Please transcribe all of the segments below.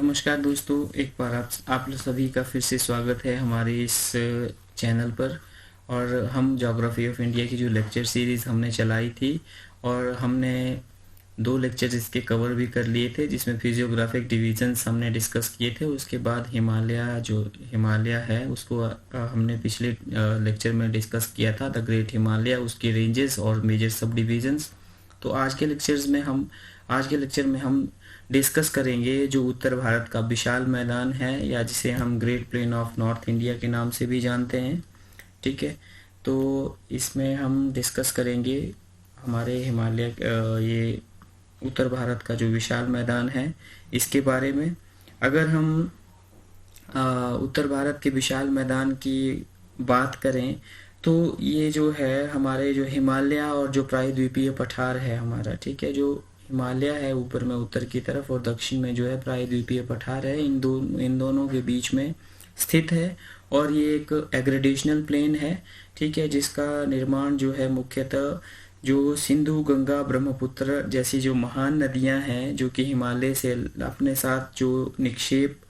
नमस्कार दोस्तों, एक बार आप सभी का फिर से स्वागत है हमारे इस चैनल पर। और हम ज्योग्राफी ऑफ इंडिया की जो लेक्चर सीरीज़ हमने चलाई थी और हमने 2 लेक्चर इसके कवर भी कर लिए थे, जिसमें फिजियोग्राफिक डिवीजन्स हमने डिस्कस किए थे। उसके बाद हिमालय है उसको हमने पिछले लेक्चर में डिस्कस किया था, द ग्रेट हिमालय, उसकी रेंजेस और मेजर सब डिवीजन्स। तो आज के लेक्चर में हम डिस्कस करेंगे जो उत्तर भारत का विशाल मैदान है, या जिसे हम great plain of north India के नाम से भी जानते हैं। ठीक है, तो इसमें हम डिस्कस करेंगे हमारे ये उत्तर भारत का जो विशाल मैदान है इसके बारे में। अगर हम उत्तर भारत के विशाल मैदान की बात करें तो ये जो है हमारे जो हिमालय और जो प्रायद्वीपीय पठार है हमारा, ठीक है, जो हिमालय है ऊपर में उत्तर की तरफ और दक्षिण में जो है प्रायद्वीपीय पठार है, इन दोनों के बीच में स्थित है। और ये एक एग्रेडेशनल प्लेन है, ठीक है, जिसका निर्माण जो है मुख्यतः जो सिंधु, गंगा, ब्रह्मपुत्र जैसी जो महान नदियां हैं जो कि हिमालय से अपने साथ जो निक्षेप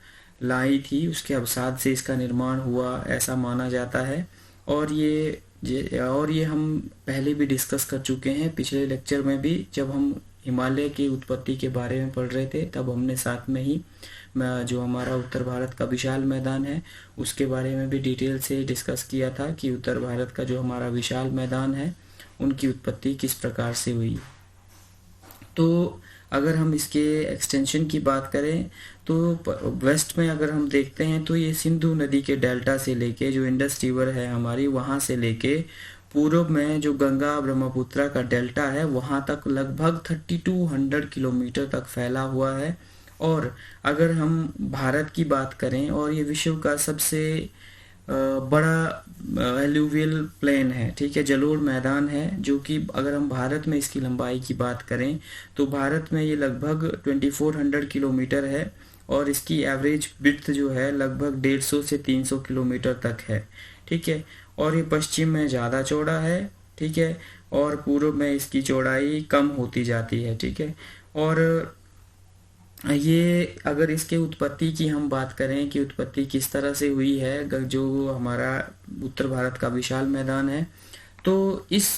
लाई थी उसके अवसाद से इसका निर्माण हुआ, ऐसा माना जाता है। और ये हम पहले भी डिस्कस कर चुके हैं पिछले लेक्चर में भी, जब हम हिमालय की उत्पत्ति के बारे में पढ़ रहे थे तब हमने साथ में ही जो हमारा उत्तर भारत का विशाल मैदान है उसके बारे में भी डिटेल से डिस्कस किया था कि उत्तर भारत का जो हमारा विशाल मैदान है उनकी उत्पत्ति किस प्रकार से हुई। तो अगर हम इसके एक्सटेंशन की बात करें तो वेस्ट में अगर हम देखते हैं तो ये सिंधु नदी के डेल्टा से लेके जो इंडस रिवर है हमारी, वहाँ से लेके पूर्व में जो गंगा ब्रह्मपुत्र का डेल्टा है वहाँ तक लगभग 3200 किलोमीटर तक फैला हुआ है। और अगर हम भारत की बात करें, और ये विश्व का सबसे बड़ा एलुवियल प्लेन है, ठीक है, जलोढ़ मैदान है, जो कि अगर हम भारत में इसकी लंबाई की बात करें तो भारत में ये लगभग 2400 किलोमीटर है और इसकी एवरेज विड्थ जो है लगभग 150 से 300 किलोमीटर तक है, ठीक है। और ये पश्चिम में ज़्यादा चौड़ा है, ठीक है, और पूर्व में इसकी चौड़ाई कम होती जाती है, ठीक है। और ये अगर इसके उत्पत्ति की हम बात करें कि उत्पत्ति किस तरह से हुई है, जो हमारा उत्तर भारत का विशाल मैदान है, तो इस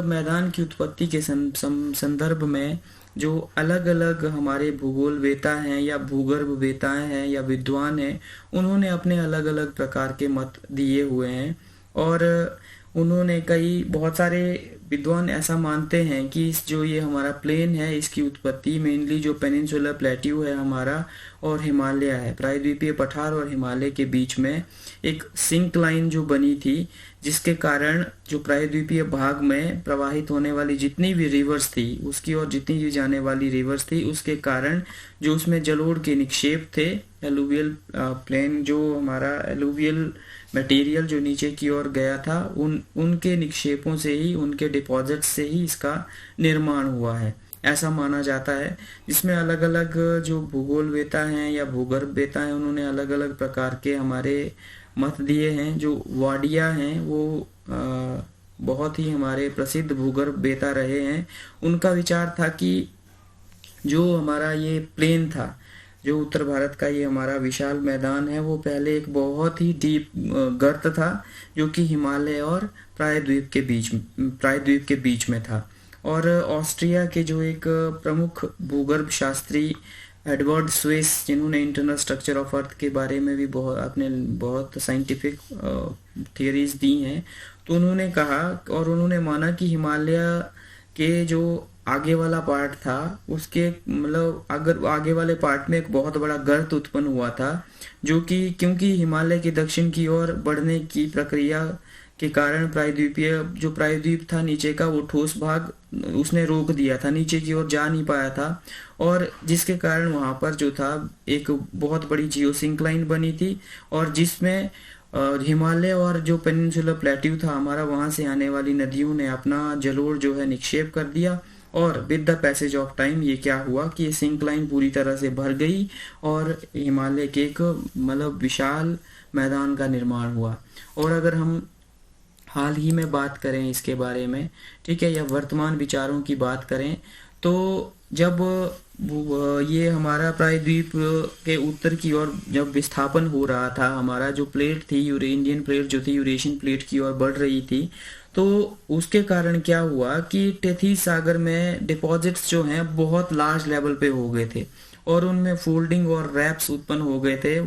मैदान की उत्पत्ति के संदर्भ में जो अलग अलग हमारे भूगोलवेता हैं या भूगर्भवेताएं हैं या विद्वान हैं, उन्होंने अपने अलग अलग प्रकार के मत दिए हुए हैं। और उन्होंने बहुत सारे विद्वान ऐसा मानते हैं कि जो ये हमारा प्लेन है इसकी उत्पत्ति मेनली जो पेनिनसुलर प्लेट्यू है हमारा और हिमालय है, प्रायद्वीपीय पठार और हिमालय के बीच में एक सिंक लाइन जो बनी थी, जिसके कारण जो प्रायद्वीपीय भाग में प्रवाहित होने वाली जितनी भी रिवर्स थी उसकी और जितनी भी जाने वाली रिवर्स थी उसके कारण जो उसमें जलोढ़ के निक्षेप थे, एलुवियल प्लेन जो हमारा एलुवियल मटेरियल जो नीचे की ओर गया था, उनके निक्षेपों से ही, उनके डिपॉजिट से ही इसका निर्माण हुआ है, ऐसा माना जाता है। जिसमें अलग अलग जो भूगोलवेता हैं या भूगर्भवेता हैं उन्होंने अलग अलग प्रकार के हमारे मत दिए हैं। जो वाडिया हैं वो बहुत ही हमारे प्रसिद्ध भूगर्भवेता रहे हैं। उनका विचार था कि जो हमारा ये प्लेन था, जो उत्तर भारत का ये हमारा विशाल मैदान है, वो पहले एक बहुत ही डीप गर्त था जो कि हिमालय और प्रायद्वीप के बीच में था। और ऑस्ट्रिया के जो एक प्रमुख भूगर्भ शास्त्री एडवर्ड स्विस, जिन्होंने इंटरनल स्ट्रक्चर ऑफ अर्थ के बारे में भी बहुत साइंटिफिक थियरीज दी हैं, तो उन्होंने कहा और उन्होंने माना कि हिमालय के जो आगे वाला पार्ट था उसके अगर आगे वाले पार्ट में एक बहुत बड़ा गर्त उत्पन्न हुआ था, जो कि क्योंकि हिमालय के दक्षिण की ओर बढ़ने की प्रक्रिया के कारण प्रायद्वीप था नीचे का, वो ठोस भाग उसने रोक दिया था, नीचे की ओर जा नहीं पाया था। और जिसके कारण वहां पर जो था एक बहुत बड़ी जियोसिंक्लाइन बनी थी और जिसमें हिमालय और जो पेनिनसुलर प्लेट्यू था हमारा, वहां से आने वाली नदियों ने अपना जलोढ़ जो है निक्षेप कर दिया। और with the passage of time ये क्या हुआ कि ये सिंक लाइन पूरी तरह से भर गई और हिमालय के एक विशाल मैदान का निर्माण हुआ। और अगर हम हाल ही में बात करें इसके बारे में, ठीक है, या वर्तमान विचारों की बात करें, तो जब ये हमारा प्रायद्वीप के उत्तर की ओर जब विस्थापन हो रहा था, हमारा जो प्लेट थी इंडियन प्लेट जो थी यूरेशियन प्लेट की ओर बढ़ रही थी, तो उसके कारण क्या हुआ कि टेथीस सागर में डिपॉजिट्स जो हैं बहुत लार्ज लेवल पे हो गए थे और उनमें फोल्डिंग और रैप्स उत्पन्न हो गए थे,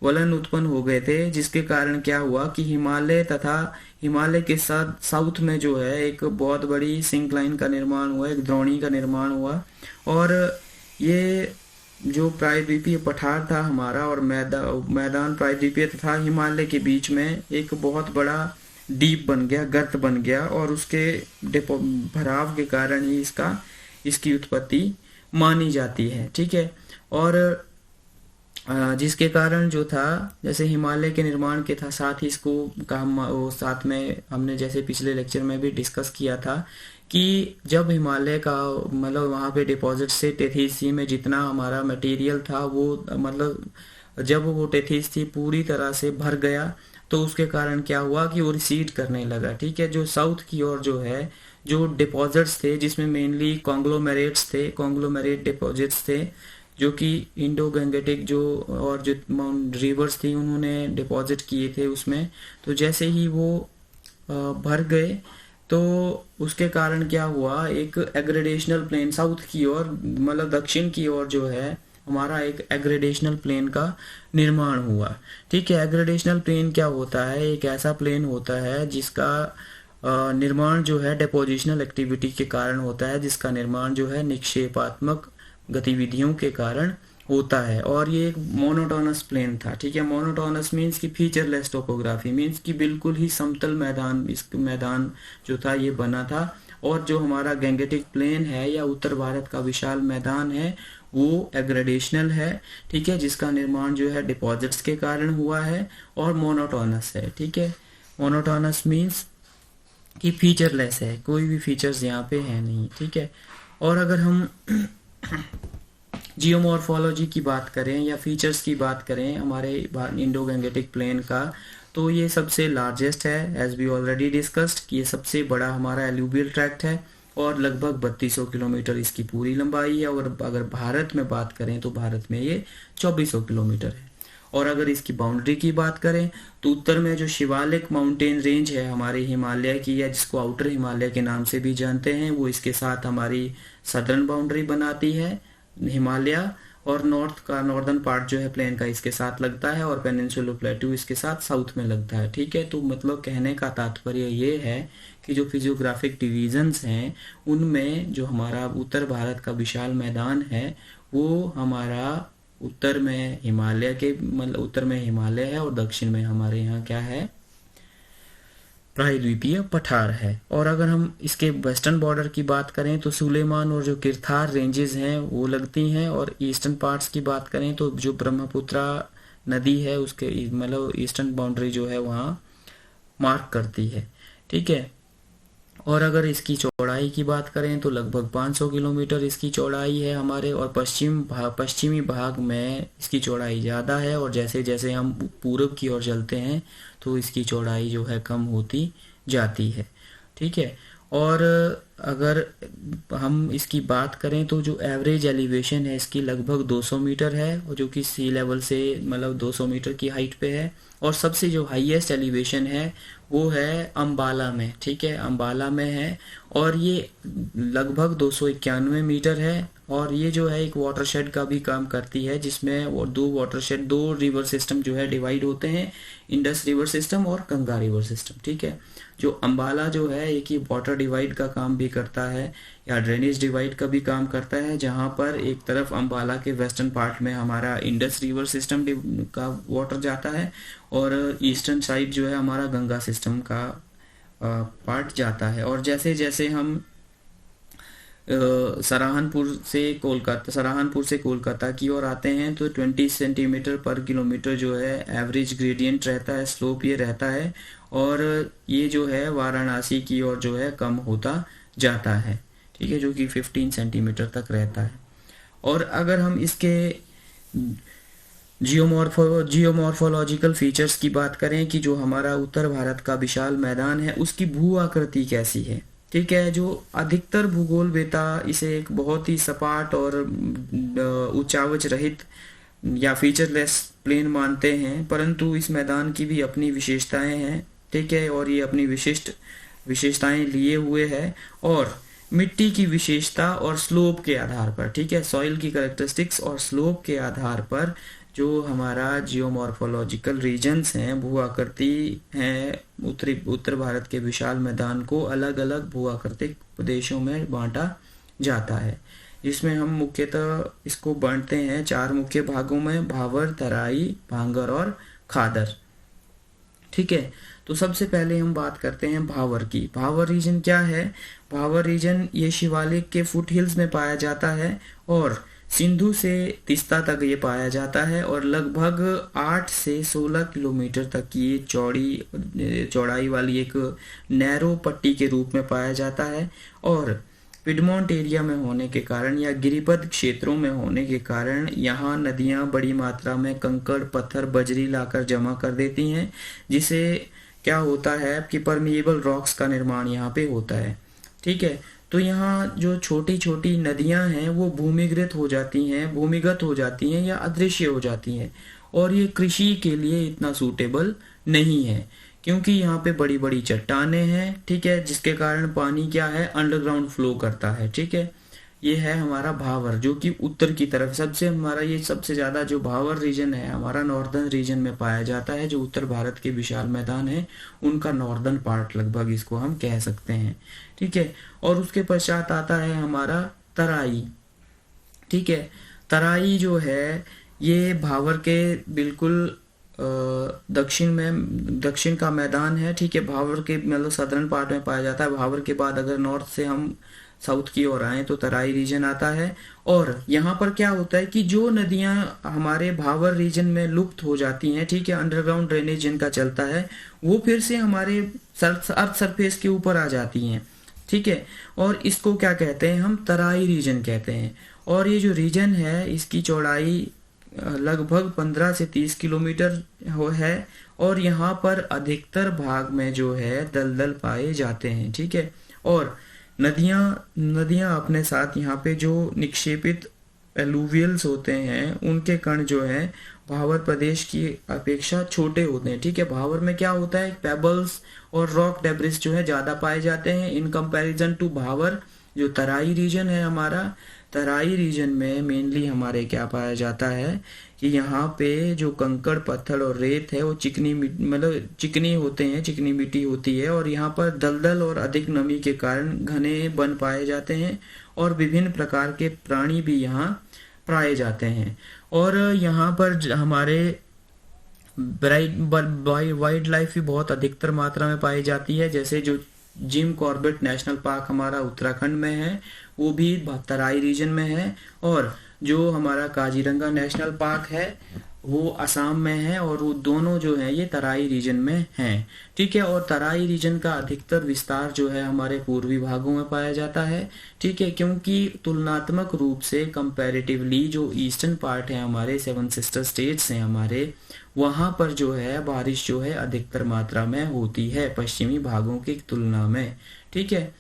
वलन उत्पन्न हो गए थे, जिसके कारण क्या हुआ कि हिमालय तथा हिमालय के साथ साउथ में जो है एक बहुत बड़ी सिंकलाइन का निर्माण हुआ, एक द्रोणी का निर्माण हुआ। और ये जो प्रायद्वीपीय पठार था हमारा और मैदान प्रायद्वीपीय तथा हिमालय के बीच में एक बहुत बड़ा डीप बन गया, गर्त बन गया, और उसके भराव के कारण ही इसकी उत्पत्ति मानी जाती है। ठीक है। और जिसके कारण जो था, जैसे हिमालय के निर्माण के था, साथ ही इसको साथ में हमने जैसे पिछले लेक्चर में भी डिस्कस किया था कि जब हिमालय का मतलब वहाँ पे डिपॉजिट से टेथीस सी में जितना हमारा मटेरियल था वो मतलब जब वो टेथीस सी पूरी तरह से भर गया तो उसके कारण क्या हुआ कि वो रिसीड करने लगा। ठीक है। जो साउथ की ओर जो है जो डिपॉजिट्स थे जिसमें मेनली कॉन्ग्लोमेरेट्स थे, कॉन्ग्लोमेरेट डिपॉजिट्स थे जो कि इंडो गंगेटिक जो और जो रिवर्स थी उन्होंने डिपॉजिट किए थे उसमें, तो जैसे ही वो भर गए तो उसके कारण क्या हुआ, एक एग्रेडेशनल प्लेन साउथ की ओर मतलब दक्षिण की ओर जो है हमारा एक एग्रेडेशनल प्लेन का निर्माण हुआ। ठीक है। एग्रेडेशनल प्लेन क्या होता है, एक ऐसा प्लेन होता है जिसका निर्माण जो है डिपोजिशनल एक्टिविटी के कारण होता है, जिसका निर्माण जो है निक्षेपात्मक गतिविधियों के कारण होता है। और ये एक मोनोटोनस प्लेन था। ठीक है। मोनोटोनस मीन्स की फीचरलेस टोपोग्राफी, मीन्स की बिल्कुल ही समतल मैदान, इस मैदान जो था ये बना था। और जो हमारा गैंगेटिक प्लेन है या उत्तर भारत का विशाल मैदान है वो एग्रेडेशनल है। ठीक है। जिसका निर्माण जो है डिपॉजिट्स के कारण हुआ है और मोनोटोनस है। ठीक है। मोनोटोनस मीन्स कि फीचरलेस है, कोई भी फीचर्स यहाँ पे है नहीं। ठीक है। और अगर हम जियोमॉर्फोलॉजी की बात करें या फीचर्स की बात करें हमारे इंडो गैंगेटिक प्लेन का, तो ये सबसे लार्जेस्ट है एज वी ऑलरेडी डिस्कस्ड कि ये सबसे बड़ा हमारा एलुवियल ट्रैक्ट है और लगभग 3200 किलोमीटर इसकी पूरी लंबाई है। और अगर भारत में बात करें तो भारत में ये 2400 किलोमीटर है। और अगर इसकी बाउंड्री की बात करें तो उत्तर में जो शिवालिक माउंटेन रेंज है हमारे हिमालय की, या जिसको आउटर हिमालय के नाम से भी जानते हैं, वो इसके साथ हमारी सदर्न बाउंड्री बनाती है हिमालय, और नॉर्दर्न पार्ट जो है प्लेन का इसके साथ लगता है और पेनिनसुलर प्लेटू इसके साथ साउथ में लगता है। ठीक है। तो मतलब कहने का तात्पर्य ये है कि जो फिजियोग्राफिक डिवीजन्स हैं उनमें जो हमारा उत्तर भारत का विशाल मैदान है वो हमारा उत्तर में हिमालय के मतलब उत्तर में हिमालय है और दक्षिण में हमारे यहाँ क्या है, प्रायद्वीपीय पठार है। और अगर हम इसके वेस्टर्न बॉर्डर की बात करें तो सुलेमान और जो किरथार रेंजेस हैं वो लगती हैं। और ईस्टर्न पार्ट्स की बात करें तो जो ब्रह्मपुत्रा नदी है उसके मतलब ईस्टर्न बाउंड्री जो है वहाँ मार्क करती है। ठीक है। और अगर इसकी चौड़ाई की बात करें तो लगभग 500 किलोमीटर इसकी चौड़ाई है हमारे, और पश्चिमी भाग में इसकी चौड़ाई ज़्यादा है। और जैसे जैसे हम पूरब की ओर चलते हैं तो इसकी चौड़ाई जो है कम होती जाती है। ठीक है। और अगर हम इसकी बात करें तो जो एवरेज एलिवेशन है इसकी लगभग 200 मीटर है, और जो कि सी लेवल से मतलब 200 मीटर की हाइट पे है। और सबसे जो हाईएस्ट एलिवेशन है वो है अंबाला में। ठीक है। अंबाला में है और ये लगभग 291 मीटर है। और ये जो है एक वाटरशेड का भी काम करती है, जिसमें वो दो रिवर सिस्टम जो है डिवाइड होते हैं, इंडस रिवर सिस्टम और गंगा रिवर सिस्टम। ठीक है। जो अंबाला जो है एक ही वाटर डिवाइड का काम भी करता है या ड्रेनेज डिवाइड का भी काम करता है, जहाँ पर एक तरफ अंबाला के वेस्टर्न पार्ट में हमारा इंडस रिवर सिस्टम का वाटर जाता है और ईस्टर्न साइड जो है हमारा गंगा सिस्टम का पार्ट जाता है। और जैसे जैसे हम सराहनपुर से कोलकाता की ओर आते हैं तो 20 सेंटीमीटर पर किलोमीटर जो है एवरेज ग्रेडियंट रहता है, स्लोप ये रहता है। और ये जो है वाराणसी की ओर जो है कम होता जाता है। ठीक है। जो कि 15 सेंटीमीटर तक रहता है। और अगर हम इसके जियोमॉर्फोलॉजिकल फीचर्स की बात करें कि जो हमारा उत्तर भारत का विशाल मैदान है उसकी भू आकृति कैसी है, ठीक है। जो अधिकतर भूगोलवेता इसे एक बहुत ही सपाट और उच्चावच रहित या फीचरलेस प्लेन मानते हैं, परंतु इस मैदान की भी अपनी विशेषताएं हैं, ठीक है। और ये अपनी विशिष्ट विशेषताएं लिए हुए है, और मिट्टी की विशेषता और स्लोप के आधार पर, ठीक है, सॉइल की कैरेक्टरिस्टिक्स और स्लोप के आधार पर जो हमारा जियोमॉर्फोलॉजिकल रीजन्स हैं, भू आकृति हैं, उत्तर भारत के विशाल मैदान को अलग अलग भू आकृतिक प्रदेशों में बांटा जाता है, जिसमें हम मुख्यतः इसको बांटते हैं 4 मुख्य भागों में: भावर, तराई, भांगर और खादर। ठीक है। तो सबसे पहले हम बात करते हैं भावर की। भावर रीजन क्या है? भावर रीजन ये शिवालिक के फुट हिल्स में पाया जाता है, और सिंधु से तीस्ता तक ये पाया जाता है, और लगभग 8 से 16 किलोमीटर तक की चौड़ाई वाली एक नैरो पट्टी के रूप में पाया जाता है। और पिडमोंट एरिया में होने के कारण या गिरिपद क्षेत्रों में होने के कारण यहाँ नदियाँ बड़ी मात्रा में कंकड़, पत्थर, बजरी लाकर जमा कर देती हैं, जिसे क्या होता है कि परमिएबल रॉक्स का निर्माण यहाँ पे होता है। ठीक है। तो यहाँ जो छोटी छोटी नदियाँ हैं वो भूमिगत हो जाती हैं या अदृश्य हो जाती हैं, और ये कृषि के लिए इतना सूटेबल नहीं है, क्योंकि यहाँ पे बड़ी बड़ी चट्टानें हैं, ठीक है, जिसके कारण पानी क्या है, अंडरग्राउंड फ्लो करता है। ठीक है। ये है हमारा भावर, जो कि उत्तर की तरफ सबसे ज़्यादा जो भावर रीजन है हमारा नॉर्दर्न रीजन में पाया जाता है, जो उत्तर भारत के विशाल मैदान है उनका नॉर्दर्न पार्ट लगभग इसको हम कह सकते हैं। ठीक है। और उसके पश्चात आता है हमारा तराई। ठीक है। तराई जो है ये भावर के बिल्कुल दक्षिण का मैदान है। ठीक है। भावर के मतलब सदर्न पार्ट में पाया जाता है। भावर के बाद अगर नॉर्थ से हम साउथ की ओर आए तो तराई रीजन आता है, और यहाँ पर क्या होता है कि जो नदियाँ हमारे भावर रीजन में लुप्त हो जाती हैं, ठीक है, अंडरग्राउंड ड्रेनेज जिनका चलता है, वो फिर से हमारे अर्थ सरफेस के ऊपर आ जाती हैं। ठीक है। और इसको क्या कहते हैं, हम तराई रीजन कहते हैं। और ये जो रीजन है इसकी चौड़ाई लगभग 15 से 30 किलोमीटर है, और यहाँ पर अधिकतर भाग में जो है दलदल पाए जाते हैं। ठीक है। और नदियाँ अपने साथ यहाँ पे जो निक्षेपित एलुवियल्स होते हैं उनके कण जो है भावर प्रदेश की अपेक्षा छोटे होते हैं। ठीक है। भावर में क्या होता है, पेबल्स और रॉक डेब्रिस जो है ज़्यादा पाए जाते हैं इन कंपैरिजन टू भावर। जो तराई रीजन है हमारा, तराई रीजन में मेनली हमारे क्या पाया जाता है कि यहाँ पे जो कंकड़, पत्थर और रेत है वो चिकनी होते हैं, चिकनी मिट्टी होती है, और यहाँ पर दलदल और अधिक नमी के कारण घने वन पाए जाते हैं, और विभिन्न प्रकार के प्राणी भी यहाँ पाए जाते हैं। और यहाँ पर हमारे वाइल्ड लाइफ भी बहुत अधिकतर मात्रा में पाई जाती है, जैसे जो जिम कॉर्बेट नेशनल पार्क हमारा उत्तराखंड में है वो भी तराई रीजन में है, और जो हमारा काजीरंगा नेशनल पार्क है वो असम में है, और वो दोनों जो हैं ये तराई रीजन में हैं। ठीक है। और तराई रीजन का अधिकतर विस्तार जो है हमारे पूर्वी भागों में पाया जाता है। ठीक है। क्योंकि तुलनात्मक रूप से कंपैरेटिवली जो ईस्टर्न पार्ट है हमारे 7 सिस्टर स्टेट्स हैं हमारे, वहाँ पर जो है बारिश जो है अधिकतर मात्रा में होती है पश्चिमी भागों की तुलना में। ठीक है।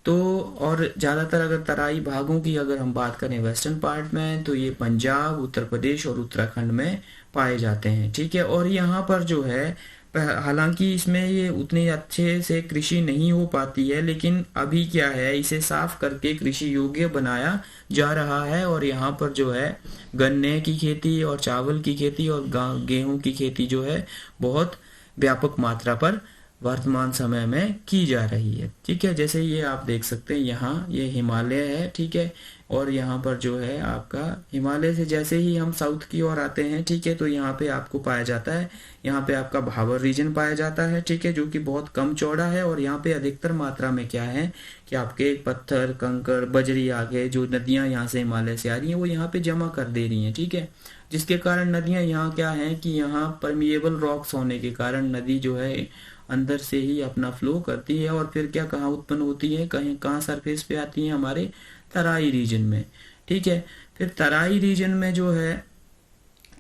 तो और ज़्यादातर अगर तराई भागों की अगर हम बात करें वेस्टर्न पार्ट में, तो ये पंजाब, उत्तर प्रदेश और उत्तराखंड में पाए जाते हैं। ठीक है। और यहाँ पर जो है हालांकि इसमें ये उतनी अच्छे से कृषि नहीं हो पाती है, लेकिन अभी क्या है इसे साफ करके कृषि योग्य बनाया जा रहा है, और यहाँ पर जो है गन्ने की खेती और चावल की खेती और गेहूं की खेती जो है बहुत व्यापक मात्रा पर वर्तमान समय में की जा रही है। ठीक है। जैसे ये आप देख सकते हैं यहाँ ये हिमालय है। ठीक है। और यहाँ पर जो है आपका हिमालय से जैसे ही हम साउथ की ओर आते हैं, ठीक है, तो यहाँ पे आपको पाया जाता है, यहाँ पे आपका भावर रीजन पाया जाता है। ठीक है। जो कि बहुत कम चौड़ा है, और यहाँ पे अधिकतर मात्रा में क्या है कि आपके पत्थर, कंकड़, बजरी आगे जो नदियाँ यहाँ से हिमालय से आ रही हैं वो यहाँ पे जमा कर दे रही हैं। ठीक है। जिसके कारण नदियाँ यहाँ क्या है कि यहाँ परमिएबल रॉक्स होने के कारण नदी जो है अंदर से ही अपना फ्लो करती है, और फिर क्या कहाँ उत्पन्न होती है, कहाँ सरफेस पे आती है, हमारे तराई रीजन में। ठीक है। फिर तराई रीजन में जो है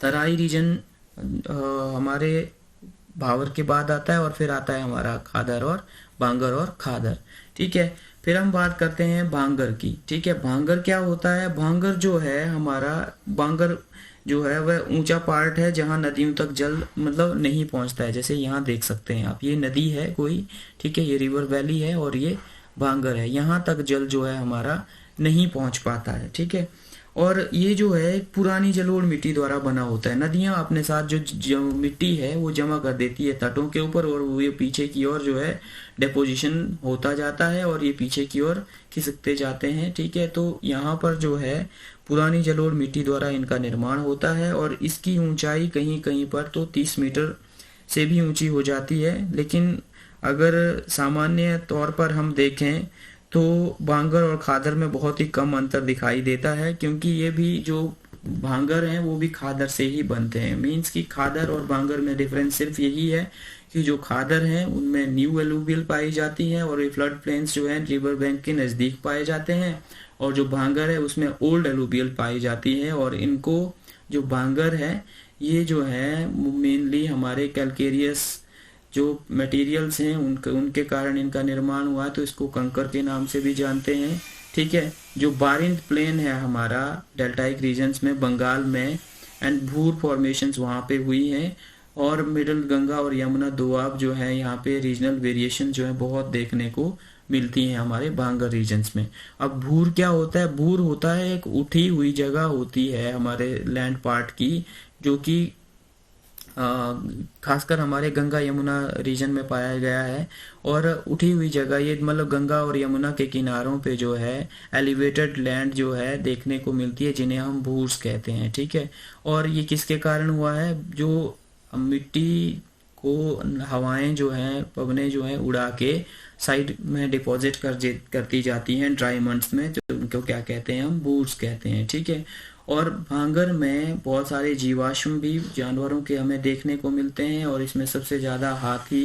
तराई रीजन हमारे भावर के बाद आता है, और फिर आता है हमारा खादर और बांगर और खादर। ठीक है। फिर हम बात करते हैं भांगर की। ठीक है, भांगर क्या होता है? भांगर जो है हमारा, भांगर जो है वह ऊंचा पार्ट है जहां नदियों तक जल मतलब नहीं पहुंचता है। जैसे यहाँ देख सकते हैं आप, ये नदी है कोई, ठीक है, ये रिवर वैली है और ये भांगर है। यहाँ तक जल जो है हमारा नहीं पहुंच पाता है। ठीक है, और ये जो है एक पुरानी जलोढ़ मिट्टी द्वारा बना होता है। नदियां अपने साथ जो मिट्टी है वो जमा कर देती है तटों के ऊपर, और वो ये पीछे की ओर जो है डेपोजिशन होता जाता है और ये पीछे की ओर खिसकते जाते हैं। ठीक है, तो यहाँ पर जो है पुरानी जलोढ़ मिट्टी द्वारा इनका निर्माण होता है, और इसकी ऊंचाई कहीं कहीं पर तो 30 मीटर से भी ऊंची हो जाती है। लेकिन अगर सामान्य तौर पर हम देखें तो भांगर और खादर में बहुत ही कम अंतर दिखाई देता है, क्योंकि ये भी जो भांगर हैं वो भी खादर से ही बनते हैं। मीन्स कि खादर और भांगर में डिफरेंस सिर्फ यही है कि जो खादर हैं उनमें न्यू एलुवियल पाई जाती है और ये फ्लड प्लेन्स जो हैं रिवर बैंक के नज़दीक पाए जाते हैं, और जो भांगर है उसमें ओल्ड एलुवियल पाई जाती है। और इनको जो भांगर है ये जो है मेनली हमारे कैलकेरियस जो मटेरियल्स हैं उनके कारण इनका निर्माण हुआ है, तो इसको कंकर के नाम से भी जानते हैं। ठीक है, जो बारिंद प्लेन है हमारा डेल्टाइक रीजन्स में बंगाल में, एंड भूर फॉर्मेशंस वहाँ पे हुई हैं, और मिडल गंगा और यमुना दोआब जो है यहाँ पे रीजनल वेरिएशन जो है बहुत देखने को मिलती हैं हमारे भांगर रीजन्स में। अब भूर क्या होता है? भूर होता है एक उठी हुई जगह होती है हमारे लैंड पार्ट की, जो कि खासकर हमारे गंगा यमुना रीजन में पाया गया है। और उठी हुई जगह ये मतलब गंगा और यमुना के किनारों पे जो है एलिवेटेड लैंड जो है देखने को मिलती है, जिन्हें हम भूर्स कहते हैं। ठीक है, और ये किसके कारण हुआ है? जो मिट्टी को हवाएं जो हैं, पवनें जो हैं उड़ा के साइड में डिपॉजिट करती जाती हैं ड्राई मंथ्स में, तो उनको क्या कहते हैं? हम भूर्स कहते हैं। ठीक है, और भांगर में बहुत सारे जीवाश्म भी जानवरों के हमें देखने को मिलते हैं, और इसमें सबसे ज़्यादा हाथी,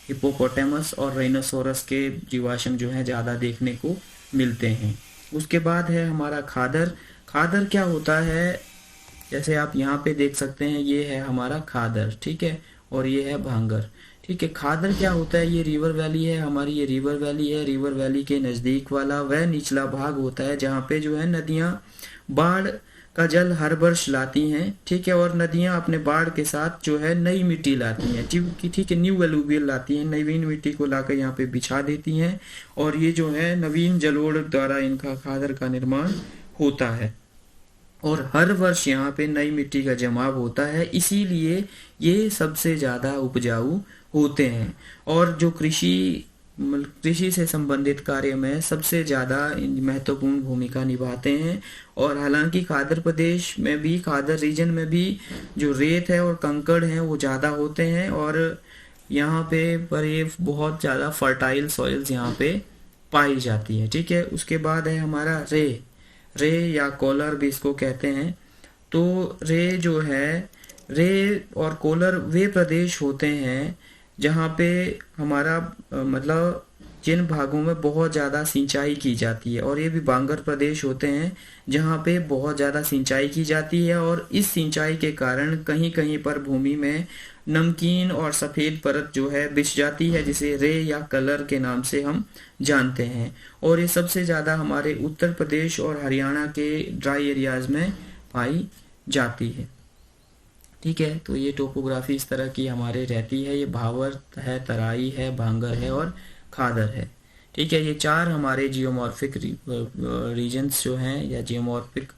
हिप्पोपोटामस और राइनोसोरस के जीवाश्म जो हैं ज़्यादा देखने को मिलते हैं। उसके बाद है हमारा खादर। खादर क्या होता है? जैसे आप यहाँ पे देख सकते हैं, ये है हमारा खादर। ठीक है, और ये है भांगर। ठीक है, खादर क्या होता है? ये रिवर वैली है हमारी, ये रिवर वैली है। रिवर वैली के नज़दीक वाला वह निचला भाग होता है जहाँ पे जो है नदियाँ बाढ़ का जल हर वर्ष लाती हैं। ठीक है, और नदियां अपने बाढ़ के साथ जो है नई मिट्टी लाती हैं, ठीक है, न्यू एलुवियल लाती हैं, नवीन मिट्टी को लाकर यहाँ पे बिछा देती हैं, और ये जो है नवीन जलोढ़ द्वारा इनका खादर का निर्माण होता है, और हर वर्ष यहाँ पे नई मिट्टी का जमाव होता है, इसीलिए ये सबसे ज़्यादा उपजाऊ होते हैं। और जो कृषि से संबंधित कार्य में सबसे ज़्यादा महत्वपूर्ण भूमिका निभाते हैं। और हालांकि खादर प्रदेश में भी, खादर रीजन में भी जो रेत है और कंकड़ हैं वो ज़्यादा होते हैं, और यहाँ पे पर ये बहुत ज़्यादा फर्टाइल सॉइल्स यहाँ पे पाई जाती है। ठीक है, उसके बाद है हमारा रे या कोलर भी इसको कहते हैं। तो रे जो है, रे और कोलर वे प्रदेश होते हैं जहाँ पे हमारा मतलब जिन भागों में बहुत ज़्यादा सिंचाई की जाती है, और ये भी भांगर प्रदेश होते हैं जहाँ पे बहुत ज़्यादा सिंचाई की जाती है, और इस सिंचाई के कारण कहीं कहीं पर भूमि में नमकीन और सफ़ेद परत जो है बिछ जाती है, जिसे रे या कलर के नाम से हम जानते हैं। और ये सबसे ज़्यादा हमारे उत्तर प्रदेश और हरियाणा के ड्राई एरियाज़ में पाई जाती है। ठीक है, तो ये टोपोग्राफी इस तरह की हमारे रहती है। ये भावर है, तराई है, भांगर है और खादर है। ठीक है, ये चार हमारे जियोमॉर्फिक रीजन्स जो हैं या जियोमॉर्फिक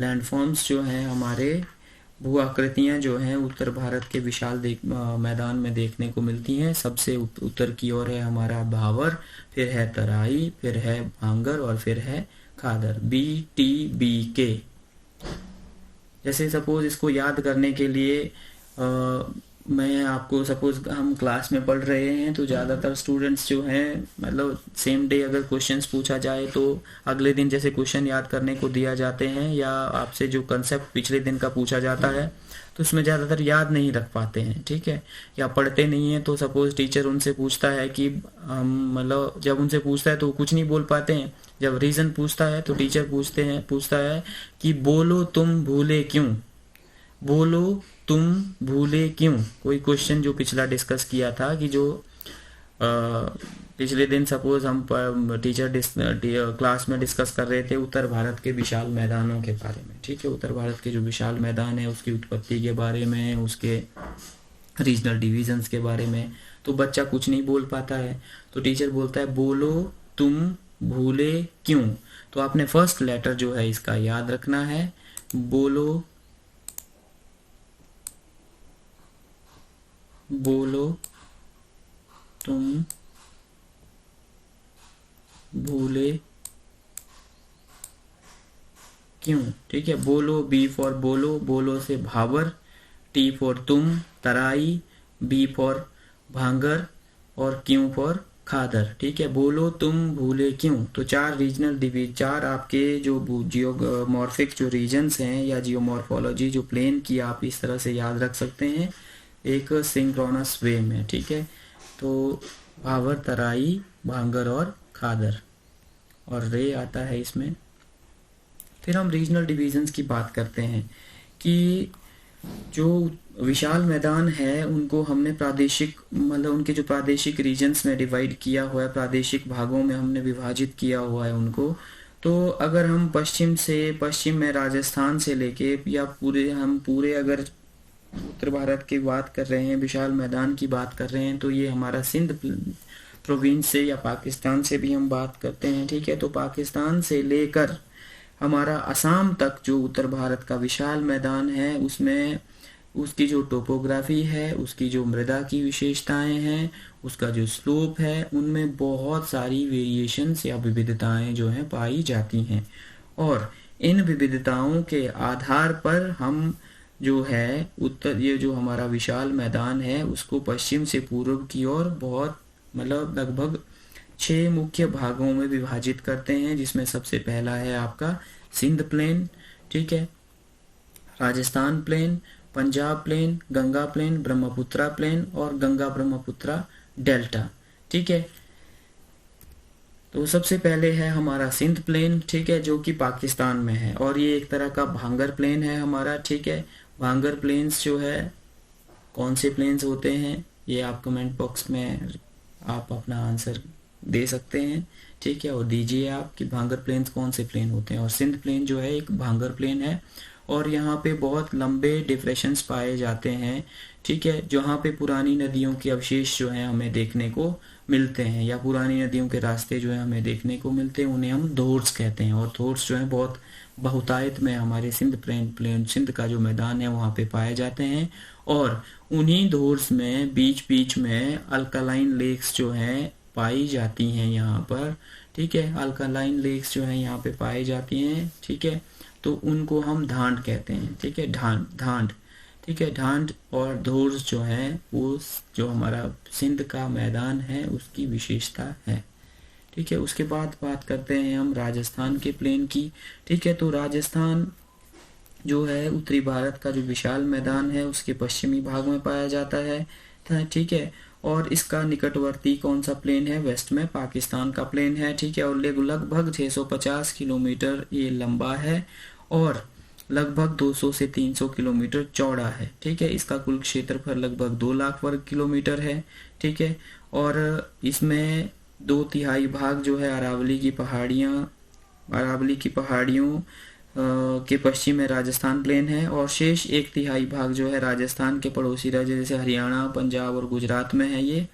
लैंडफॉर्म्स जो हैं, हमारे भू आकृतियाँ जो हैं उत्तर भारत के विशाल मैदान में देखने को मिलती हैं। सबसे उत्तर की ओर है हमारा भावर, फिर है तराई, फिर है भांगर और फिर है खादर। BTBK। जैसे सपोज इसको याद करने के लिए मैं आपको, सपोज हम क्लास में पढ़ रहे हैं तो ज़्यादातर स्टूडेंट्स जो हैं मतलब सेम डे अगर क्वेश्चंस पूछा जाए तो अगले दिन जैसे क्वेश्चन याद करने को दिया जाते हैं, या आपसे जो कंसेप्ट पिछले दिन का पूछा जाता है तो उसमें ज़्यादातर याद नहीं रख पाते हैं। ठीक है, या पढ़ते नहीं हैं, तो सपोज टीचर उनसे पूछता है कि हम मतलब जब उनसे पूछता है तो कुछ नहीं बोल पाते हैं। जब रीज़न पूछता है तो टीचर पूछता है कि बोलो तुम भूले क्यों, बोलो तुम भूले क्यों। कोई क्वेश्चन जो पिछला डिस्कस किया था कि जो पिछले दिन सपोज हम क्लास में डिस्कस कर रहे थे उत्तर भारत के विशाल मैदानों के बारे में, ठीक है। उत्तर भारत के जो विशाल मैदान है उसकी उत्पत्ति के बारे में, उसके रीजनल डिवीजन्स के बारे में। तो बच्चा कुछ नहीं बोल पाता है, तो टीचर बोलता है बोलो तुम भूले क्यों। तो आपने फर्स्ट लेटर जो है इसका याद रखना है, बोलो तुम भूले क्यों, ठीक है। बोलो, बी फॉर बोलो, बोलो से भावर, टी फॉर तुम तराई, बी फॉर भांगर और क्यों फॉर खादर, ठीक है। बोलो तुम भूले क्यों। तो चार आपके जो जियोमॉर्फिक जो रीजन्स हैं या जियोमॉर्फोलॉजी जो प्लेन की आप इस तरह से याद रख सकते हैं एक सिंक्रोनस वे में, ठीक है। तो भावर, तराई, भांगर और खादर, और रे आता है इसमें। फिर हम रीजनल डिवीजन्स की बात करते हैं कि जो विशाल मैदान है उनको हमने प्रादेशिक मतलब उनके जो प्रादेशिक रीजन्स में डिवाइड किया हुआ है, प्रादेशिक भागों में हमने विभाजित किया हुआ है उनको। तो अगर हम पश्चिम में राजस्थान से लेके या पूरे अगर उत्तर भारत की बात कर रहे हैं, विशाल मैदान की बात कर रहे हैं, तो ये हमारा सिंध प्रोविंस से या पाकिस्तान से भी हम बात करते हैं, ठीक है। तो पाकिस्तान से लेकर हमारा असम तक जो उत्तर भारत का विशाल मैदान है उसमें उसकी जो टोपोग्राफी है, उसकी जो मृदा की विशेषताएं हैं, उसका जो स्लोप है, उनमें बहुत सारी वेरिएशंस या विविधताएं जो हैं पाई जाती हैं। और इन विविधताओं के आधार पर हम जो है ये जो हमारा विशाल मैदान है उसको पश्चिम से पूर्व की ओर बहुत लगभग 6 मुख्य भागों में विभाजित करते हैं, जिसमें सबसे पहला है आपका सिंध प्लेन, ठीक है, Rajasthan plain, Punjab plain, Ganga plain, Brahmaputra plain और गंगा ब्रह्मपुत्रा डेल्टा, ठीक है। तो सबसे पहले है हमारा सिंध प्लेन, ठीक है, जो कि पाकिस्तान में है, और ये एक तरह का भांगर प्लेन है हमारा, ठीक है। भांगर प्लेन्स जो है कौन से प्लेन्स होते हैं ये आप कमेंट बॉक्स में आप अपना आंसर दे सकते हैं, ठीक है, और दीजिए आप कि भांगर प्लेन्स कौन से प्लेन होते हैं। और सिंध प्लेन जो है एक भांगर प्लेन है और यहाँ पे बहुत लंबे डिप्रेशंस पाए जाते हैं, ठीक है, जहाँ पे पुरानी नदियों के अवशेष जो हैं हमें देखने को मिलते हैं या पुरानी नदियों के रास्ते जो है हमें देखने को मिलते हैं, उन्हें हम धोर्स कहते हैं। और धोर्स जो है बहुत बहुतायत में हमारे सिंध का जो मैदान है वहाँ पे पाए जाते हैं। और उन्हीं धोर्स में बीच में अल्कालाइन लेक्स जो हैं पाई जाती हैं यहाँ पर, ठीक है, अल्कालाइन लेक्स जो हैं यहाँ पे पाई जाती हैं, ठीक है। तो उनको हम ढांड कहते हैं, ठीक है, ढांड, ठीक है। ढांड और धोर्स जो है वो जो हमारा सिंध का मैदान है उसकी विशेषता है, ठीक है। उसके बाद बात करते हैं हम राजस्थान के प्लेन की, ठीक है। तो राजस्थान जो है उत्तरी भारत का जो विशाल मैदान है उसके पश्चिमी भाग में पाया जाता है, ठीक है। और इसका निकटवर्ती कौन सा प्लेन है, वेस्ट में पाकिस्तान का प्लेन है, ठीक है। और लगभग 650 किलोमीटर ये लंबा है और लगभग 200 से 300 किलोमीटर चौड़ा है, ठीक है। इसका कुल क्षेत्रफल लगभग 2 लाख वर्ग किलोमीटर है, ठीक है। और इसमें 2/3 भाग जो है अरावली की पहाड़ियों के पश्चिम में राजस्थान प्लेन है और शेष 1/3 भाग जो है राजस्थान के पड़ोसी राज्य जैसे हरियाणा, पंजाब और गुजरात में है ये,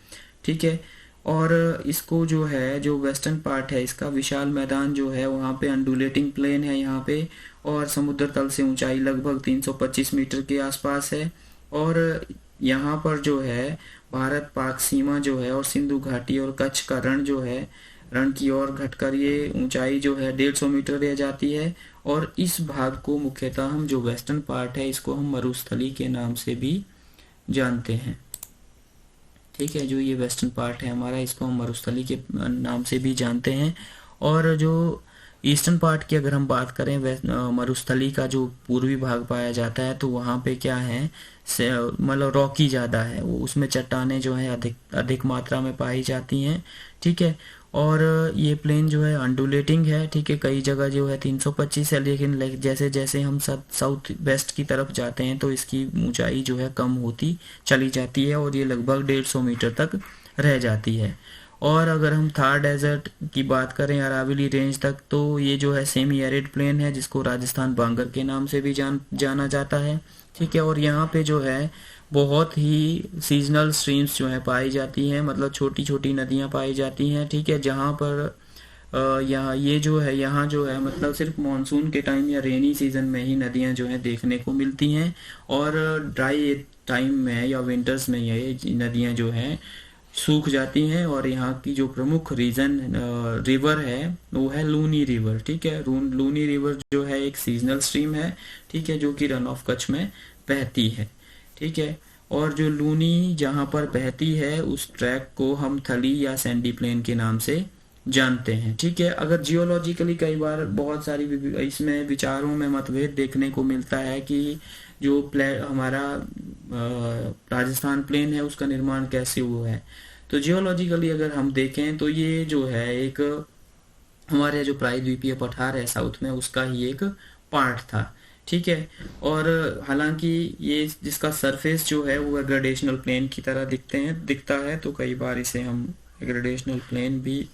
ठीक है। और इसको जो है जो वेस्टर्न पार्ट है इसका विशाल मैदान जो है वहाँ पे अंडुलेटिंग प्लेन है यहाँ पे, और समुद्र तल से ऊंचाई लगभग 325 मीटर के आसपास है। और यहाँ पर जो है भारत पाक सीमा जो है और सिंधु घाटी और कच्छ का रण जो है, रण की ओर घटकर ये ऊंचाई जो है 150 मीटर रह जाती है। और इस भाग को मुख्यतः हम जो वेस्टर्न पार्ट है इसको हम मरुस्थली के नाम से भी जानते हैं, ठीक है। जो ये वेस्टर्न पार्ट है हमारा इसको हम मरुस्थली के नाम से भी जानते हैं। और जो ईस्टर्न पार्ट की अगर हम बात करें मरुस्थली का जो पूर्वी भाग पाया जाता है तो वहाँ पे क्या है रॉकी ज़्यादा है, वो उसमें चट्टानें जो है अधिक मात्रा में पाई जाती हैं, ठीक है। और ये प्लेन जो है अंडुलेटिंग है, ठीक है, कई जगह जो है 325 है, लेकिन जैसे जैसे हम साउथ वेस्ट की तरफ जाते हैं तो इसकी ऊंचाई जो है कम होती चली जाती है और ये लगभग 150 मीटर तक रह जाती है। और अगर हम थार डेजर्ट की बात करें अरावली रेंज तक, तो ये जो है सेमी एरिड प्लेन है जिसको राजस्थान बांगर के नाम से भी जाना जाता है। ठीक है, और यहाँ पे जो है बहुत ही सीजनल स्ट्रीम्स जो है पाई जाती हैं, मतलब छोटी छोटी नदियाँ पाई जाती हैं। ठीक है, जहाँ पर यहाँ ये जो है यहाँ जो है मतलब सिर्फ मानसून के टाइम या रेनी सीजन में ही नदियाँ जो है देखने को मिलती हैं, और ड्राई टाइम में या विंटर्स में ये नदियाँ जो हैं सूख जाती हैं। और यहाँ की जो प्रमुख रिवर है वो है लूनी रिवर। ठीक है, लूनी रिवर जो है एक सीजनल स्ट्रीम है। ठीक है, जो कि रन ऑफ कच्छ में बहती है। ठीक है, और जो लूनी जहाँ पर बहती है उस ट्रैक को हम थली या सैंडी प्लेन के नाम से जानते हैं। ठीक है, अगर जियोलॉजिकली कई बार बहुत सारी इसमें विचारों में मतभेद देखने को मिलता है कि जो हमारा राजस्थान प्लेन है उसका निर्माण कैसे हुआ है। तो जियोलॉजिकली अगर हम देखें तो ये जो है एक हमारे जो प्रायद्वीपीय पठार है साउथ में उसका ही एक पार्ट था। ठीक है, और हालांकि ये जिसका सरफेस जो है वो ग्रेडेशनल प्लेन की तरह दिखता है, तो कई बार इसे हम ग्रेडेशनल प्लेन भी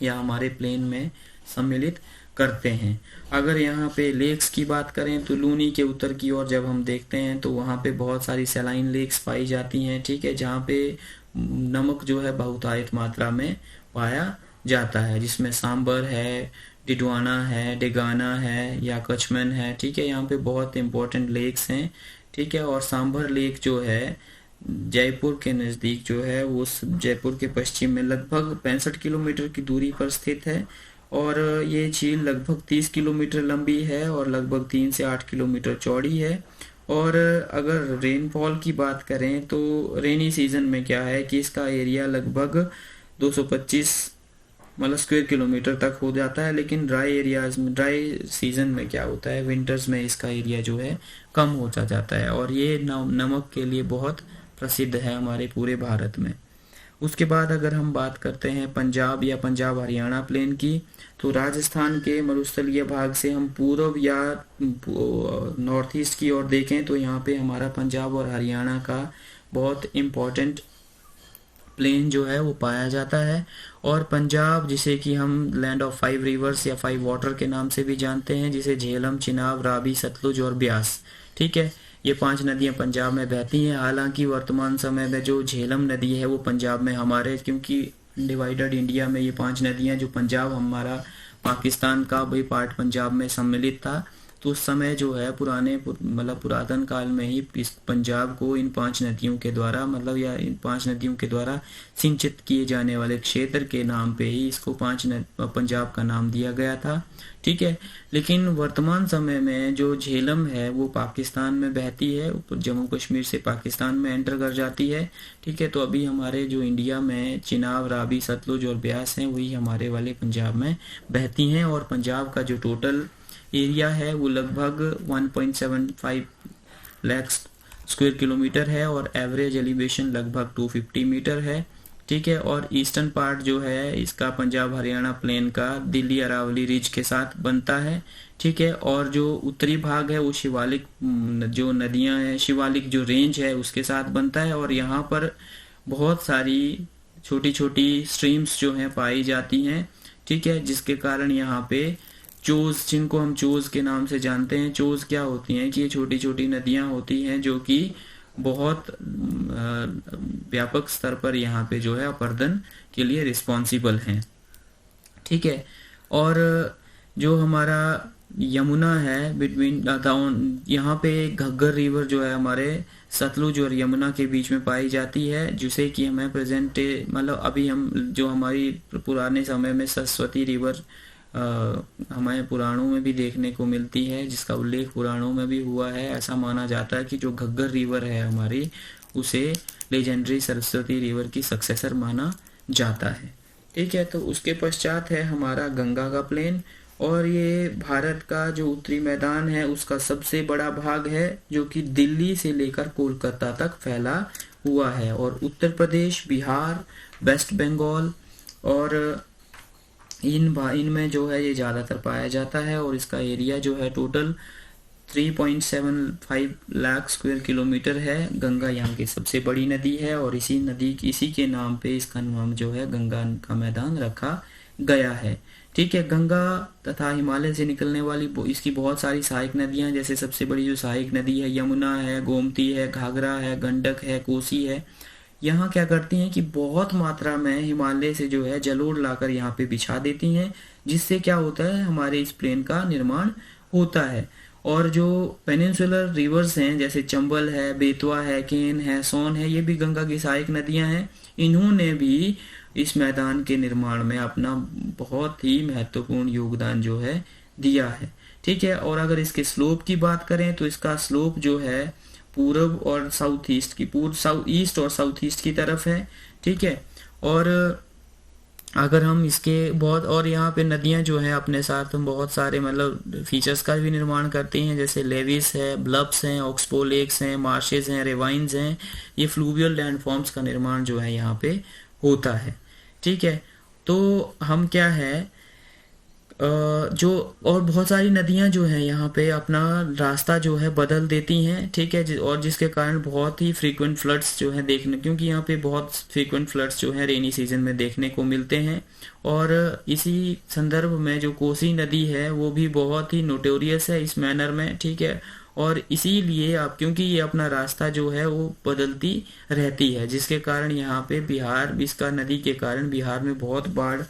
या हमारे प्लेन में सम्मिलित करते हैं। अगर यहाँ पे लेक्स की बात करें तो लूनी के उत्तर की ओर जब हम देखते हैं तो वहाँ पे बहुत सारी सैलाइन लेक्स पाई जाती हैं। ठीक है, जहाँ पे नमक जो है बहुतायत मात्रा में पाया जाता है, जिसमें सांबर है, डिडवाना है, डेगाना है या कचमन है। ठीक है, यहाँ पे बहुत इंपॉर्टेंट लेक्स हैं। ठीक है, और सांबर लेक जो है जयपुर के नज़दीक जो है वो जयपुर के पश्चिम में लगभग 65 किलोमीटर की दूरी पर स्थित है, और ये झील लगभग 30 किलोमीटर लंबी है और लगभग 3 से 8 किलोमीटर चौड़ी है। और अगर रेनफॉल की बात करें तो रेनी सीजन में क्या है कि इसका एरिया लगभग 225 मतलब स्क्वायर किलोमीटर तक हो जाता है, लेकिन ड्राई सीजन में क्या होता है, विंटर्स में इसका एरिया जो है कम होता जाता है, और ये नमक के लिए बहुत प्रसिद्ध है हमारे पूरे भारत में। उसके बाद अगर हम बात करते हैं पंजाब या पंजाब हरियाणा प्लेन की, तो राजस्थान के मरुस्थलीय भाग से हम पूर्व या नॉर्थ ईस्ट की ओर देखें तो यहाँ पे हमारा पंजाब और हरियाणा का बहुत इम्पोर्टेंट प्लेन जो है वो पाया जाता है। और पंजाब जिसे कि हम लैंड ऑफ 5 रिवर्स या 5 वाटर के नाम से भी जानते हैं, जिसे झेलम, चिनाब, रावी, सतलुज और ब्यास। ठीक है, ये 5 नदियां पंजाब में बहती हैं। हालांकि वर्तमान समय में जो झेलम नदी है वो पंजाब में हमारे, क्योंकि डिवाइडेड इंडिया में ये 5 नदियां जो पंजाब हमारा पाकिस्तान का भी पार्ट पंजाब में सम्मिलित था, तो उस समय जो है पुरातन काल में ही इस पंजाब को इन 5 नदियों के द्वारा या इन 5 नदियों के द्वारा सिंचित किए जाने वाले क्षेत्र के नाम पे ही इसको पंजाब का नाम दिया गया था। ठीक है, लेकिन वर्तमान समय में जो झेलम है वो पाकिस्तान में बहती है, जम्मू कश्मीर से पाकिस्तान में एंटर कर जाती है। ठीक है, तो अभी हमारे जो इंडिया में चिनाब, रावी, सतलुज और ब्यास हैं वही हमारे वाले पंजाब में बहती हैं। और पंजाब का जो टोटल एरिया है वो लगभग 1.75 लाख स्क्वायर किलोमीटर है, और एवरेज एलिवेशन लगभग 250 मीटर है। ठीक है, और ईस्टर्न पार्ट जो है इसका पंजाब हरियाणा प्लेन का दिल्ली अरावली रिज के साथ बनता है। ठीक है, और जो उत्तरी भाग है वो शिवालिक जो नदियां हैं, शिवालिक जो रेंज है उसके साथ बनता है, और यहाँ पर बहुत सारी छोटी छोटी स्ट्रीम्स जो हैं पाई जाती हैं। ठीक है, जिसके कारण यहाँ पे चोज, जिनको हम चोज के नाम से जानते हैं, चोज क्या होती हैं कि ये छोटी छोटी नदियां होती हैं जो कि बहुत व्यापक स्तर पर यहाँ पे जो है अपर्दन के लिए रिस्पॉन्सिबल हैं। ठीक है, और जो हमारा यमुना है बिटवीन यहाँ पे घग्गर रिवर जो है हमारे सतलुज और यमुना के बीच में पाई जाती है, जिसे कि हमें अभी हम जो हमारी पुराने समय में सरस्वती रिवर हमारे पुराणों में भी देखने को मिलती है, जिसका उल्लेख पुराणों में भी हुआ है। ऐसा माना जाता है कि जो घग्गर रिवर है हमारी, उसे लेजेंडरी सरस्वती रिवर की सक्सेसर माना जाता है। ठीक है, तो उसके पश्चात है हमारा गंगा का प्लेन, और ये भारत का जो उत्तरी मैदान है उसका सबसे बड़ा भाग है, जो कि दिल्ली से लेकर कोलकाता तक फैला हुआ है, और उत्तर प्रदेश, बिहार, वेस्ट बंगाल और इनमें जो है ये ज़्यादातर पाया जाता है। और इसका एरिया जो है टोटल 3.75 लाख स्क्वायर किलोमीटर है। गंगा यहाँ की सबसे बड़ी नदी है और इसी के नाम पे इसका नाम जो है गंगा का मैदान रखा गया है। ठीक है, गंगा तथा हिमालय से निकलने वाली इसकी बहुत सारी सहायक नदियां, जैसे सबसे बड़ी जो सहायक नदी है यमुना है, गोमती है, घाघरा है, गंडक है, कोसी है, यहाँ क्या करती हैं कि बहुत मात्रा में हिमालय से जो है जलोढ़ लाकर यहाँ पे बिछा देती हैं, जिससे क्या होता है हमारे इस प्लेन का निर्माण होता है। और जो पेनिनसुलर रिवर्स हैं जैसे चंबल है, बेतवा है, केन है, सोन है, ये भी गंगा की सहायक नदियां हैं। इन्होंने भी इस मैदान के निर्माण में अपना बहुत ही महत्वपूर्ण योगदान जो है दिया है। ठीक है, और अगर इसके स्लोप की बात करें तो इसका स्लोप जो है पूर्व और साउथ ईस्ट और साउथ ईस्ट की तरफ है। ठीक है, और अगर हम इसके बहुत और यहाँ पे नदियाँ जो हैं अपने साथ हम बहुत सारे मतलब फीचर्स का भी निर्माण करती हैं, जैसे लेविस है, ब्लब्स हैं, ऑक्सबो लेक्स हैं, मार्शेस हैं, रेवाइंस हैं। ये फ्लूवियल लैंडफॉर्म्स का निर्माण जो है यहाँ पे होता है। ठीक है, तो हम क्या है जो और बहुत सारी नदियां जो हैं यहाँ पे अपना रास्ता जो है बदल देती हैं। ठीक है, और जिसके कारण बहुत ही फ्रीक्वेंट फ्लड्स जो है क्योंकि यहाँ पे बहुत फ्रीक्वेंट फ्लड्स जो है रेनी सीजन में देखने को मिलते हैं। और इसी संदर्भ में जो कोसी नदी है वो भी बहुत ही नोटोरियस है इस मैनर में। ठीक है, और इसीलिए क्योंकि ये अपना रास्ता जो है वो बदलती रहती है, जिसके कारण यहाँ पे इसका नदी के कारण बिहार में बहुत बाढ़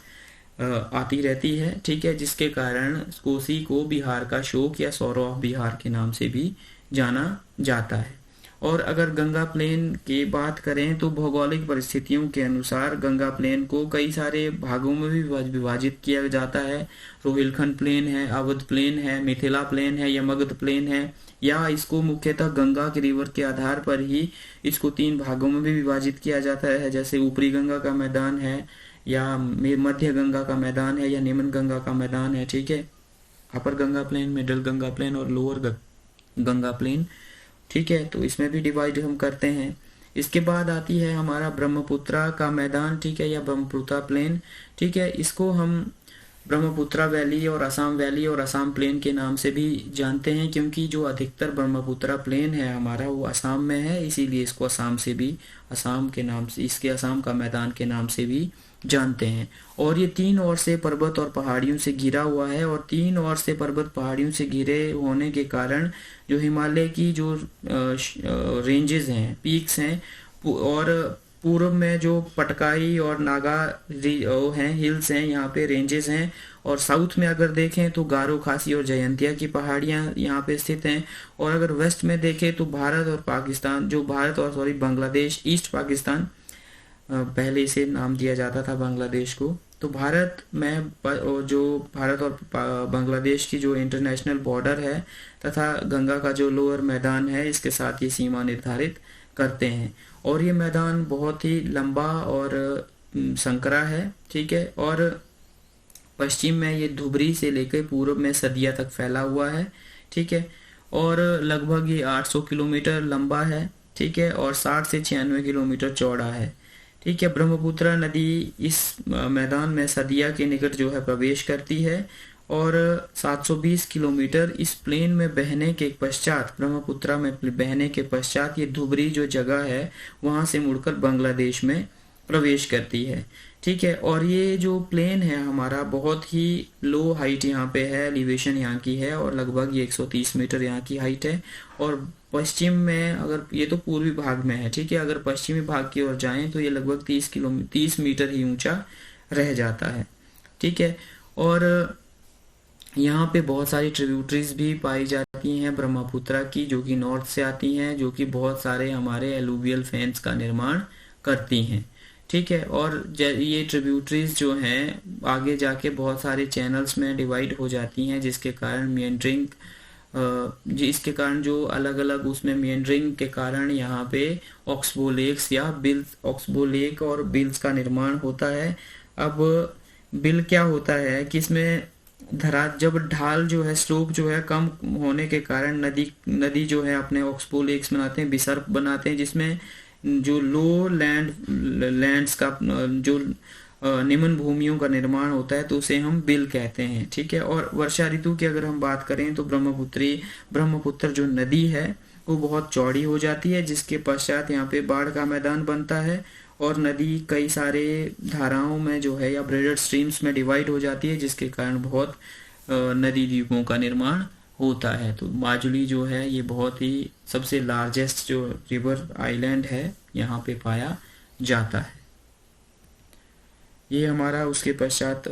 आती रहती है। ठीक है, जिसके कारण कोसी को बिहार का शोक या सौरो ऑफ बिहार के नाम से भी जाना जाता है। और अगर गंगा प्लेन की बात करें तो भौगोलिक परिस्थितियों के अनुसार गंगा प्लेन को कई सारे भागों में भी विभाजित किया जाता है। रोहिलखंड प्लेन है, अवध प्लेन है, मिथिला प्लेन है या मगध प्लेन है, या इसको मुख्यतः गंगा के रिवर के आधार पर ही इसको 3 भागों में भी विभाजित किया जाता है, जैसे ऊपरी गंगा का मैदान है या मध्य गंगा का मैदान है या निम्न गंगा का मैदान है। ठीक है, upper Ganga plain, middle Ganga plain और लोअर गंगा प्लेन। ठीक है, तो इसमें भी डिवाइड हम करते हैं। इसके बाद आती है हमारा ब्रह्मपुत्रा का मैदान। ठीक है, या ब्रह्मपुत्रा प्लेन। ठीक है, इसको हम ब्रह्मपुत्रा वैली और असम प्लेन के नाम से भी जानते हैं, क्योंकि जो अधिकतर ब्रह्मपुत्रा प्लेन है हमारा वो असम में है, इसीलिए इसको असम का मैदान के नाम से भी जानते हैं। और ये 3 ओर से पर्वत और पहाड़ियों से घिरा हुआ है, और 3 ओर से पर्वत पहाड़ियों से घिरे होने के कारण जो हिमालय की जो रेंजेस हैं, पीक्स हैं, और पूर्व में जो पटकाई और नागा हैं, हिल्स हैं, यहाँ पे रेंजेस हैं। और साउथ में अगर देखें तो गारो, खासी और जयंतिया की पहाड़ियाँ यहाँ पे स्थित हैं। और अगर वेस्ट में देखें तो बांग्लादेश, ईस्ट पाकिस्तान, पहले इसे नाम दिया जाता था बांग्लादेश को। तो भारत और बांग्लादेश की जो इंटरनेशनल बॉर्डर है तथा गंगा का जो लोअर मैदान है, इसके साथ ये सीमा निर्धारित करते हैं। और ये मैदान बहुत ही लंबा और संकरा है। ठीक है, और पश्चिम में ये धुबरी से लेकर पूर्व में सदिया तक फैला हुआ है। ठीक है, और लगभग ये 800 किलोमीटर लंबा है। ठीक है, और 60 से 96 किलोमीटर चौड़ा है। ठीक है, ब्रह्मपुत्रा नदी इस मैदान में सदिया के निकट जो है प्रवेश करती है, और 720 किलोमीटर इस प्लेन में बहने के पश्चात, ब्रह्मपुत्रा में बहने के पश्चात ये धुबरी जो जगह है वहां से मुड़कर बांग्लादेश में प्रवेश करती है। ठीक है, और ये जो प्लेन है हमारा बहुत ही लो हाइट यहाँ पे है, एलिवेशन यहाँ की है, और लगभग ये 130 मीटर यहाँ की हाइट है। और पश्चिम में अगर ये तो पूर्वी भाग में है, ठीक है, अगर पश्चिमी भाग की ओर जाएं तो ये लगभग 30 मीटर ही ऊंचा रह जाता है। ठीक है, और यहाँ पे बहुत सारी ट्रिब्यूटरीज भी पाई जाती हैं ब्रह्मपुत्रा की, जो कि नॉर्थ से आती हैं, जो कि बहुत सारे हमारे एलुवियल फेन्स का निर्माण करती हैं। ठीक है, और ये ट्रिब्यूटरीज जो हैं आगे जाके बहुत सारे चैनल्स में डिवाइड हो जाती हैं, जिसके कारण जो अलग अलग उसमें मिएंडरिंग के कारण यहाँ पे ऑक्सबो लेक और बिल्स का निर्माण होता है। अब बिल क्या होता है कि इसमें जब ढाल जो है, स्लोप जो है कम होने के कारण नदी जो है अपने ऑक्सबो लेक्स बनाते हैं, बिसर्प बनाते हैं, जिसमें जो लो लैंड्स का जो निम्न भूमियों का निर्माण होता है तो उसे हम बिल कहते हैं। ठीक है। और वर्षा ऋतु की अगर हम बात करें तो ब्रह्मपुत्र जो नदी है वो बहुत चौड़ी हो जाती है, जिसके पश्चात यहाँ पे बाढ़ का मैदान बनता है और नदी कई सारे धाराओं में जो है या ब्रेडेड स्ट्रीम्स में डिवाइड हो जाती है, जिसके कारण बहुत नदी द्वीपों का निर्माण होता है। तो माजुली जो है ये बहुत ही सबसे लार्जेस्ट जो रिवर आइलैंड है यहाँ पे पाया जाता है। ये हमारा उसके पश्चात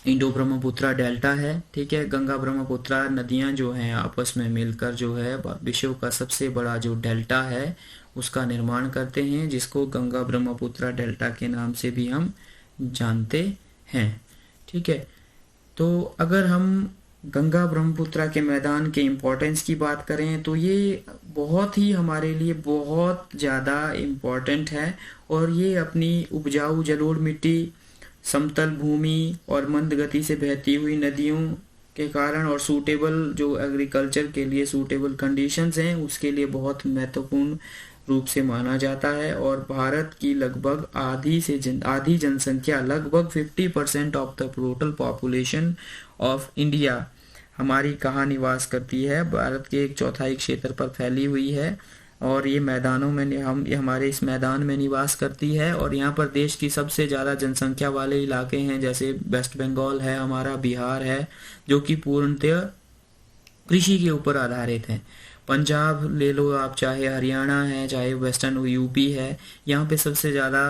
इंडो ब्रह्मपुत्रा डेल्टा है। ठीक है। गंगा ब्रह्मपुत्रा नदियां जो हैं आपस में मिलकर जो है विश्व का सबसे बड़ा जो डेल्टा है उसका निर्माण करते हैं, जिसको गंगा ब्रह्मपुत्रा डेल्टा के नाम से भी हम जानते हैं। ठीक है। तो अगर हम गंगा ब्रह्मपुत्रा के मैदान के इम्पोर्टेंस की बात करें तो ये बहुत ही हमारे लिए बहुत ज़्यादा इम्पोर्टेंट है, और ये अपनी उपजाऊ जलोढ़ मिट्टी, समतल भूमि और मंद गति से बहती हुई नदियों के कारण और सूटेबल जो एग्रीकल्चर के लिए सूटेबल कंडीशंस हैं उसके लिए बहुत महत्वपूर्ण रूप से माना जाता है। और भारत की लगभग आधी जनसंख्या, लगभग 50% of the total population of India हमारी कहाँ निवास करती है, भारत के 1/4 क्षेत्र पर फैली हुई है, और ये मैदानों में ये हमारे इस मैदान में निवास करती है। और यहाँ पर देश की सबसे ज़्यादा जनसंख्या वाले इलाके हैं, जैसे वेस्ट बंगाल है, हमारा बिहार है, जो कि पूर्णतः कृषि के ऊपर आधारित है। पंजाब ले लो आप, चाहे हरियाणा है, चाहे वेस्टर्न यूपी है, यहाँ पे सबसे ज़्यादा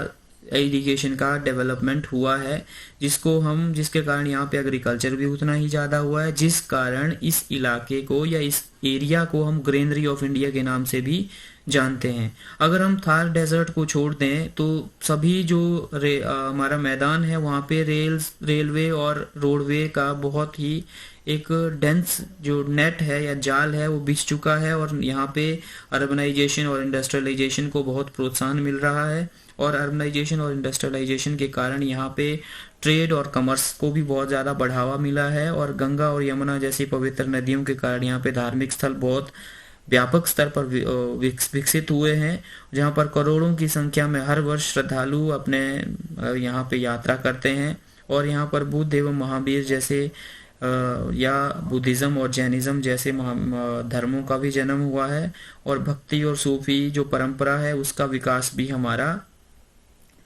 एजुकेशन का डेवलपमेंट हुआ है, जिसके कारण यहाँ पे एग्रीकल्चर भी उतना ही ज़्यादा हुआ है, जिस कारण इस इलाके को या इस एरिया को हम ग्रेनरी ऑफ इंडिया के नाम से भी जानते हैं। अगर हम थार डेजर्ट को छोड़ दें तो सभी जो हमारा मैदान है वहाँ पे रेलवे और रोडवे का बहुत ही एक डेंस जो नेट है या जाल है वो बिछ चुका है, और यहाँ पे अर्बनाइजेशन और इंडस्ट्रियलाइजेशन को बहुत प्रोत्साहन मिल रहा है। और अर्बनाइजेशन और इंडस्ट्रियलाइजेशन के कारण यहाँ पे ट्रेड और कमर्स को भी बहुत ज़्यादा बढ़ावा मिला है, और गंगा और यमुना जैसी पवित्र नदियों के कारण यहाँ पे धार्मिक स्थल बहुत व्यापक स्तर पर विकसित हुए हैं, जहाँ पर करोड़ों की संख्या में हर वर्ष श्रद्धालु अपने यहाँ पे यात्रा करते हैं। और यहाँ पर बुद्ध एवं महावीर जैसे या बुद्धिज्म और जैनिज्म जैसे धर्मों का भी जन्म हुआ है, और भक्ति और सूफी जो परंपरा है उसका विकास भी हमारा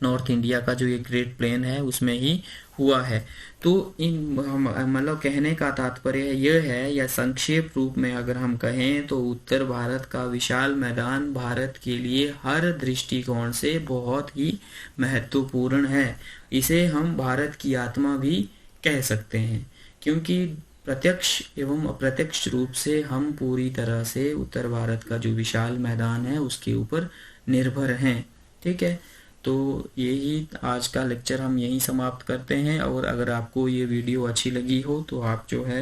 नॉर्थ इंडिया का जो ये ग्रेट प्लेन है उसमें ही हुआ है। तो इन मतलब कहने का तात्पर्य यह है, या संक्षेप रूप में अगर हम कहें तो उत्तर भारत का विशाल मैदान भारत के लिए हर दृष्टिकोण से बहुत ही महत्वपूर्ण है। इसे हम भारत की आत्मा भी कह सकते हैं, क्योंकि प्रत्यक्ष एवं अप्रत्यक्ष रूप से हम पूरी तरह से उत्तर भारत का जो विशाल मैदान है उसके ऊपर निर्भर हैं। ठीक है। तो यही आज का लेक्चर हम यहीं समाप्त करते हैं, और अगर आपको ये वीडियो अच्छी लगी हो तो आप जो है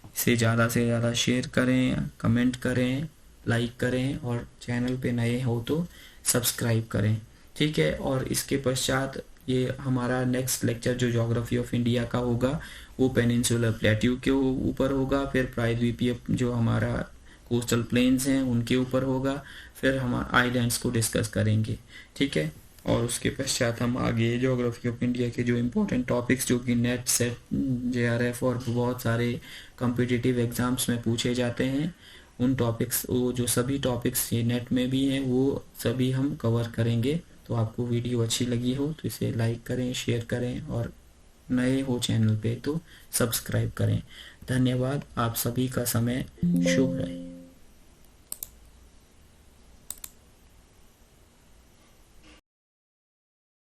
इसे ज़्यादा से ज़्यादा शेयर करें, कमेंट करें, लाइक करें, और चैनल पे नए हो तो सब्सक्राइब करें। ठीक है। और इसके पश्चात ये हमारा नेक्स्ट लेक्चर जो ज्योग्राफी ऑफ इंडिया का होगा वो पेनिनसुलर प्लेट्यू के ऊपर होगा, फिर प्रायद्वीपीय जो हमारा कोस्टल प्लेन्स हैं उनके ऊपर होगा, फिर हम आइलैंड्स को डिस्कस करेंगे। ठीक है। और उसके पश्चात हम आगे ज्योग्राफी ऑफ इंडिया के जो इम्पोर्टेंट टॉपिक्स जो कि नेट, सेट, JRF और बहुत सारे कॉम्पिटिटिव एग्जाम्स में पूछे जाते हैं, उन टॉपिक्स, वो जो सभी टॉपिक्स ये नेट में भी हैं वो सभी हम कवर करेंगे। तो आपको वीडियो अच्छी लगी हो तो इसे लाइक करें, शेयर करें, और नए हो चैनल पे तो सब्सक्राइब करें। धन्यवाद। आप सभी का समय शुभ रहे।